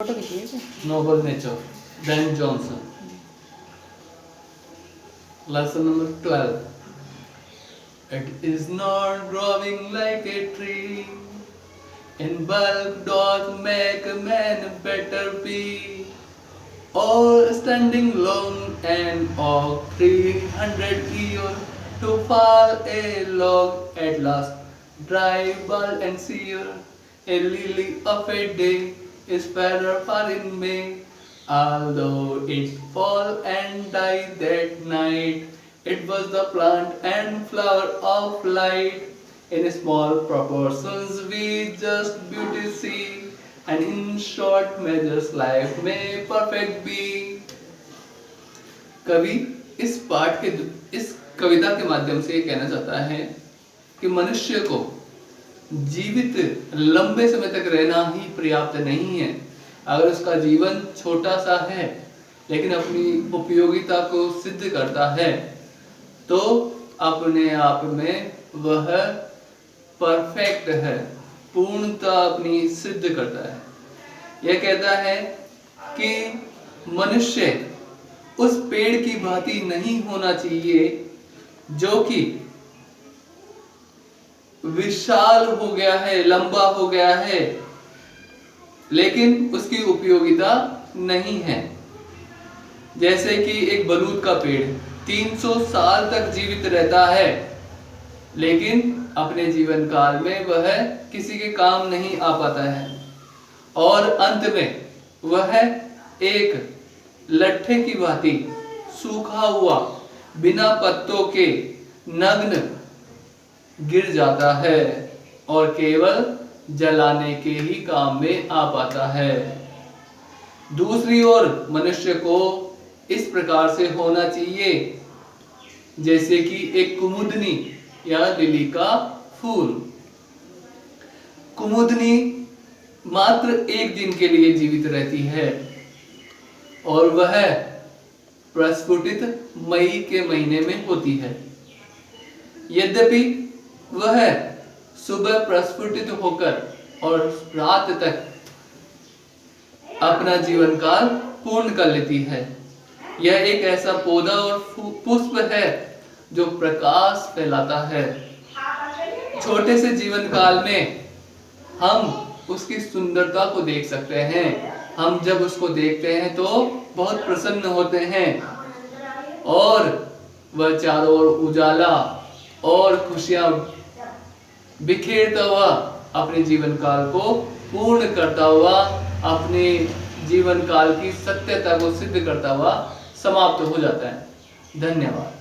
Noble Nature, Ben Jonson. Lesson number 12. It is not growing like a tree, in bulk doth make a man better be, or standing long and oak 300 years to fall a log at last, dry, bald and sere, a lily of a day is fairer far in May, although it fall and die that night, it was the plant and flower of light. In small proportions we just beauty see, and in short measures life may perfect be. कवि इस कविता के माध्यम से ये कहना चाहता है कि मनुष्य को जीवित लंबे समय तक रहना ही पर्याप्त नहीं है। अगर उसका जीवन छोटा सा है लेकिन अपनी उपयोगिता को सिद्ध करता है तो अपने आप में वह परफेक्ट है, पूर्णता अपनी सिद्ध करता है। यह कहता है कि मनुष्य उस पेड़ की भांति नहीं होना चाहिए जो कि विशाल हो गया है, लंबा हो गया है, लेकिन उसकी उपयोगिता नहीं है। जैसे कि एक बलूत का पेड़ 300 साल तक जीवित रहता है, लेकिन अपने जीवन काल में वह किसी के काम नहीं आ पाता है और अंत में वह एक लट्ठे की भांति सूखा हुआ बिना पत्तों के नग्न गिर जाता है और केवल जलाने के ही काम में आ पाता है। दूसरी ओर मनुष्य को इस प्रकार से होना चाहिए जैसे कि एक कुमुदनी या लिली का फूल। कुमुदनी मात्र एक दिन के लिए जीवित रहती है और वह प्रस्फुटित मई के महीने में होती है। यद्यपि वह सुबह प्रस्फुटित होकर और रात तक अपना जीवन काल पूर्ण कर लेती है। यह एक ऐसा पौधा और पुष्प है जो प्रकाश फैलाता है। छोटे से जीवन काल में हम उसकी सुंदरता को देख सकते हैं। हम जब उसको देखते हैं तो बहुत प्रसन्न होते हैं और वह चारों ओर उजाला और खुशियां बिखेरता हुआ अपने जीवन काल को पूर्ण करता हुआ, अपने जीवन काल की सत्यता को सिद्ध करता हुआ समाप्त हो जाता है। धन्यवाद।